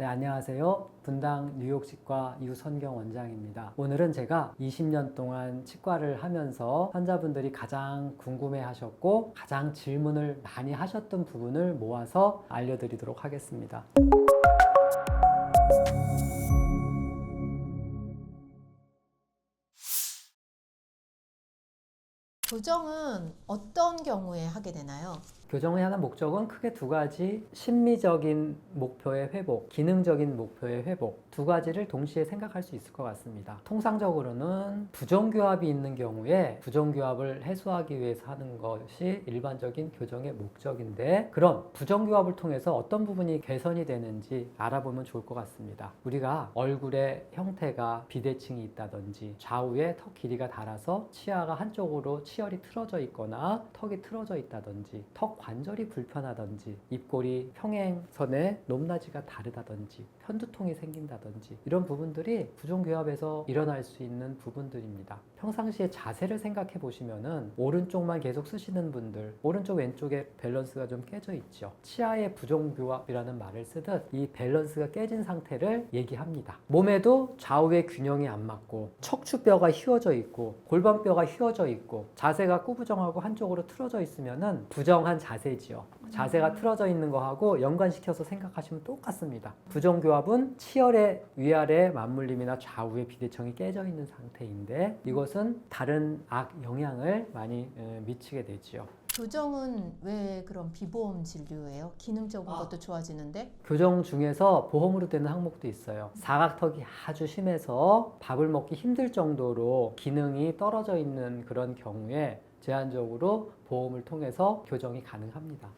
네, 안녕하세요. 분당 뉴욕치과 유선경 원장입니다. 오늘은 제가 20년 동안 치과를 하면서 환자분들이 가장 궁금해 하셨고 가장 질문을 많이 하셨던 부분을 모아서 알려드리도록 하겠습니다. 교정은 어떤 경우에 하게 되나요? 교정을 하는 목적은 크게 두 가지, 심리적인 목표의 회복, 기능적인 목표의 회복, 두 가지를 동시에 생각할 수 있을 것 같습니다. 통상적으로는 부정교합이 있는 경우에 부정교합을 해소하기 위해서 하는 것이 일반적인 교정의 목적인데, 그런 부정교합을 통해서 어떤 부분이 개선이 되는지 알아보면 좋을 것 같습니다. 우리가 얼굴의 형태가 비대칭이 있다든지 좌우에 턱 길이가 닳아서 치아가 한쪽으로 치열이 틀어져 있거나 턱이 틀어져 있다든지 턱 관절이 불편하든지 입꼬리 평행선의 높낮이가 다르다든지 편두통이 생긴다든지 이런 부분들이 부정교합에서 일어날 수 있는 부분들입니다. 평상시에 자세를 생각해 보시면은 오른쪽만 계속 쓰시는 분들, 오른쪽 왼쪽에 밸런스가 좀 깨져 있죠. 치아의 부정교합이라는 말을 쓰듯 이 밸런스가 깨진 상태를 얘기합니다. 몸에도 좌우의 균형이 안 맞고 척추뼈가 휘어져 있고 골반뼈가 휘어져 있고 자세가 꾸부정하고 한쪽으로 틀어져 있으면은 부정한 자세지요. 자세가 틀어져 있는 거하고 연관시켜서 생각하시면 똑같습니다. 부정교합은 치열의 위아래 맞물림이나 좌우의 비대칭이 깨져 있는 상태인데 이것은 다른 악 영향을 많이 미치게 되지요. 교정은 왜 그런 비보험 진료예요? 기능적인 것도 좋아지는데? 교정 중에서 보험으로 되는 항목도 있어요. 사각턱이 아주 심해서 밥을 먹기 힘들 정도로 기능이 떨어져 있는 그런 경우에 제한적으로 보험을 통해서 교정이 가능합니다.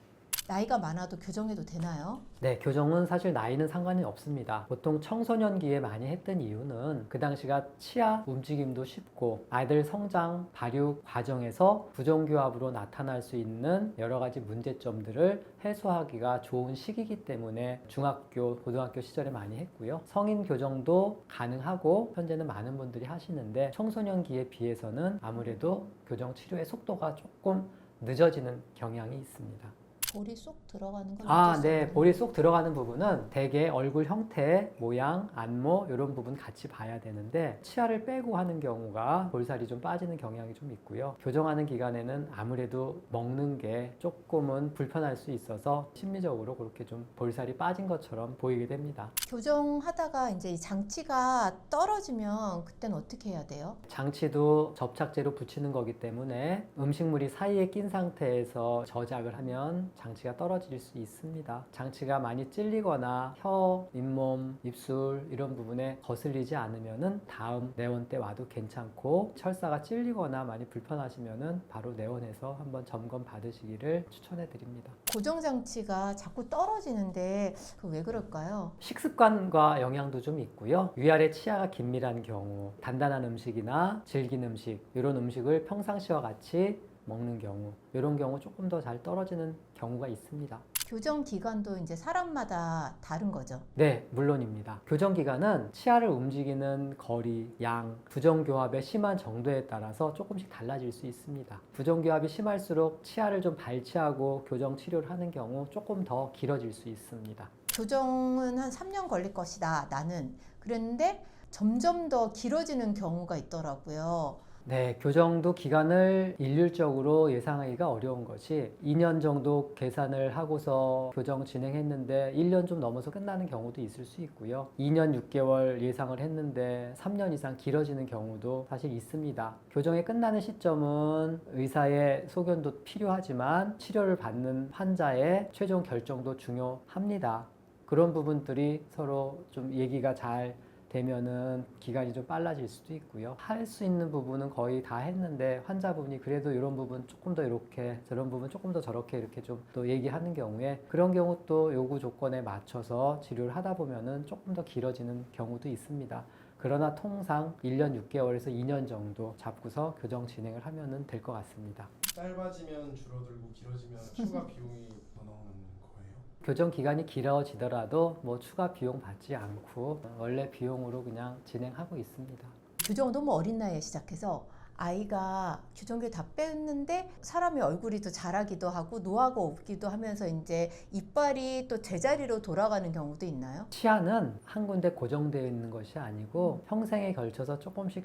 나이가 많아도 교정해도 되나요? 네, 교정은 사실 나이는 상관이 없습니다. 보통 청소년기에 많이 했던 이유는 그 당시가 치아 움직임도 쉽고 아이들 성장, 발육 과정에서 부정교합으로 나타날 수 있는 여러 가지 문제점들을 해소하기가 좋은 시기이기 때문에 중학교, 고등학교 시절에 많이 했고요. 성인 교정도 가능하고 현재는 많은 분들이 하시는데 청소년기에 비해서는 아무래도 교정 치료의 속도가 조금 늦어지는 경향이 있습니다. 볼이 쏙 들어가는 건 어쩔 수 네. 없는 볼이 쏙 들어가는 부분은 대개 얼굴 형태, 모양, 안모 이런 부분 같이 봐야 되는데 치아를 빼고 하는 경우가 볼살이 좀 빠지는 경향이 좀 있고요. 교정하는 기간에는 아무래도 먹는 게 조금은 불편할 수 있어서 심리적으로 그렇게 좀 볼살이 빠진 것처럼 보이게 됩니다. 교정하다가 이제 이 장치가 떨어지면 그때는 어떻게 해야 돼요? 장치도 접착제로 붙이는 거기 때문에 음식물이 사이에 낀 상태에서 저작을 하면 장치가 떨어질 수 있습니다. 장치가 많이 찔리거나 혀, 잇몸, 입술 이런 부분에 거슬리지 않으면은 다음 내원 때 와도 괜찮고 철사가 찔리거나 많이 불편하시면은 바로 내원해서 한번 점검 받으시기를 추천해 드립니다. 고정 장치가 자꾸 떨어지는데 그 왜 그럴까요? 식습관과 영향도 좀 있고요. 위아래 치아가 긴밀한 경우, 단단한 음식이나 질긴 음식, 이런 음식을 평상시와 같이 먹는 경우, 이런 경우 조금 더 잘 떨어지는 경우가 있습니다. 교정 기간도 이제 사람마다 다른 거죠. 네, 물론입니다. 교정 기간은 치아를 움직이는 거리, 양, 부정교합의 심한 정도에 따라서 조금씩 달라질 수 있습니다. 부정교합이 심할수록 치아를 좀 발치하고 교정 치료를 하는 경우 조금 더 길어질 수 있습니다. 교정은 한 3년 걸릴 것이다, 나는. 그랬는데 점점 더 길어지는 경우가 있더라고요. 네, 교정도 기간을 일률적으로 예상하기가 어려운 것이 2년 정도 계산을 하고서 교정 진행했는데 1년 좀 넘어서 끝나는 경우도 있을 수 있고요. 2년 6개월 예상을 했는데 3년 이상 길어지는 경우도 사실 있습니다. 교정이 끝나는 시점은 의사의 소견도 필요하지만 치료를 받는 환자의 최종 결정도 중요합니다. 그런 부분들이 서로 좀 얘기가 잘 되면은 기간이 좀 빨라질 수도 있고요. 할 수 있는 부분은 거의 다 했는데 환자분이 그래도 이런 부분 조금 더 이렇게 저런 부분 조금 더 저렇게 이렇게 좀 또 얘기하는 경우에 그런 경우 또 요구 조건에 맞춰서 치료를 하다 보면은 조금 더 길어지는 경우도 있습니다. 그러나 통상 1년 6개월에서 2년 정도 잡고서 교정 진행을 하면은 될 것 같습니다. 짧아지면 줄어들고 길어지면 추가 비용이 더 나오는 거예요? 교정 기간이 길어지더라도 뭐 추가 비용 받지 않고 원래 비용으로 그냥 진행하고 있습니다. 교정을 너무 어린 나이에 시작해서 아이가 교정기 다 뺐는데 사람의 얼굴이 더 자라기도 하고 노화가 없기도 하면서 이제 이빨이 또 제자리로 돌아가는 경우도 있나요? 치아는 한 군데 고정되어 있는 것이 아니고 평생에 걸쳐서 조금씩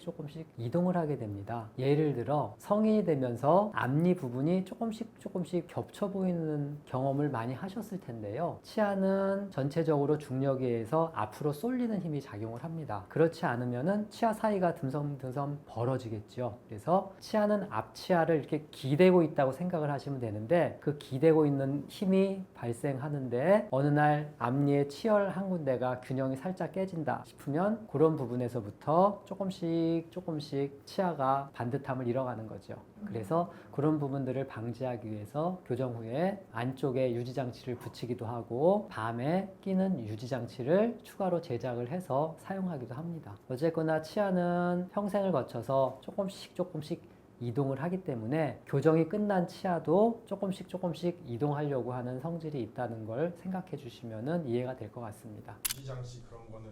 이동을 하게 됩니다. 예를 들어 성인이 되면서 앞니 부분이 조금씩 겹쳐 보이는 경험을 많이 하셨을 텐데요. 치아는 전체적으로 중력에 의해서 앞으로 쏠리는 힘이 작용을 합니다. 그렇지 않으면은 치아 사이가 듬성듬성 벌어지겠죠. 그래서 치아는 앞치아를 이렇게 기대고 있다고 생각을 하시면 되는데 그 기대고 있는 힘이 발생하는데 어느 날 앞니의 치열 한 군데가 균형이 살짝 깨진다 싶으면 그런 부분에서부터 조금씩 치아가 반듯함을 잃어가는 거죠. 그래서 그런 부분들을 방지하기 위해서 교정 후에 안쪽에 유지장치를 붙이기도 하고 밤에 끼는 유지장치를 추가로 제작을 해서 사용하기도 합니다. 어쨌거나 치아는 평생을 거쳐서 조금씩 이동을 하기 때문에 교정이 끝난 치아도 조금씩 이동하려고 하는 성질이 있다는 걸 생각해 주시면 이해가 될 것 같습니다. 유지장치 그런 거는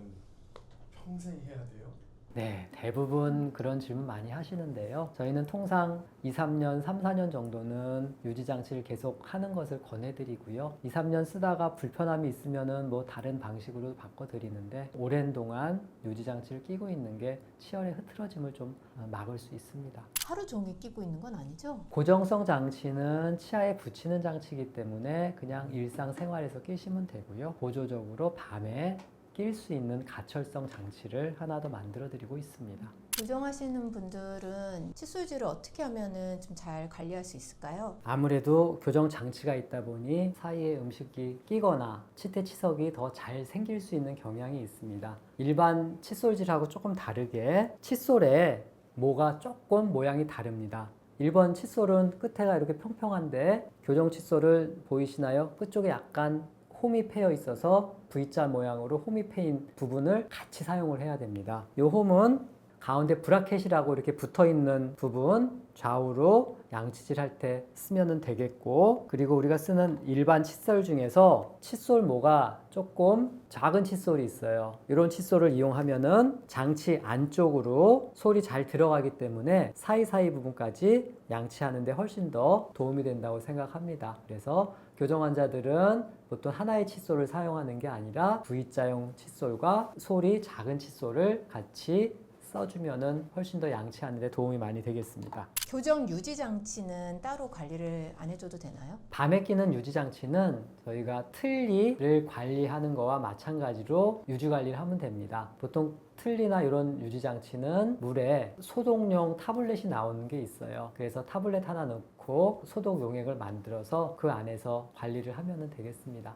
평생 해야 돼요? 네, 대부분 그런 질문 많이 하시는데요. 저희는 통상 2, 3년, 3, 4년 정도는 유지장치를 계속 하는 것을 권해드리고요. 2, 3년 쓰다가 불편함이 있으면은 뭐 다른 방식으로 바꿔드리는데 오랜 동안 유지장치를 끼고 있는 게 치열의 흐트러짐을 좀 막을 수 있습니다. 하루 종일 끼고 있는 건 아니죠? 고정성 장치는 치아에 붙이는 장치이기 때문에 그냥 일상생활에서 끼시면 되고요. 보조적으로 밤에 낄 수 있는 가철성 장치를 하나 더 만들어 드리고 있습니다. 교정하시는 분들은 칫솔질을 어떻게 하면은 좀 잘 관리할 수 있을까요? 아무래도 교정 장치가 있다 보니 사이에 음식이 끼거나 치태 치석이 더 잘 생길 수 있는 경향이 있습니다. 일반 칫솔질하고 조금 다르게 칫솔에 모가 조금 모양이 다릅니다. 일반 칫솔은 끝에가 이렇게 평평한데 교정 칫솔을 보이시나요? 끝쪽에 약간 홈이 패여 있어서 V자 모양으로 홈이 패인 부분을 같이 사용을 해야 됩니다. 이 홈은 가운데 브라켓이라고 이렇게 붙어 있는 부분 좌우로 양치질 할 때 쓰면 되겠고, 그리고 우리가 쓰는 일반 칫솔 중에서 칫솔 모가 조금 작은 칫솔이 있어요. 이런 칫솔을 이용하면은 장치 안쪽으로 솔이 잘 들어가기 때문에 사이사이 부분까지 양치하는데 훨씬 더 도움이 된다고 생각합니다. 그래서 교정 환자들은 보통 하나의 칫솔을 사용하는 게 아니라 V자형 칫솔과 솔이 작은 칫솔을 같이 써주면은 훨씬 더 양치하는 데 도움이 많이 되겠습니다. 교정 유지 장치는 따로 관리를 안 해줘도 되나요? 밤에 끼는 유지 장치는 저희가 틀니를 관리하는 거와 마찬가지로 유지 관리를 하면 됩니다. 보통 틀니나 이런 유지 장치는 물에 소독용 타블렛이 나오는 게 있어요. 그래서 타블렛 하나 넣고 소독 용액을 만들어서 그 안에서 관리를 하면 되겠습니다.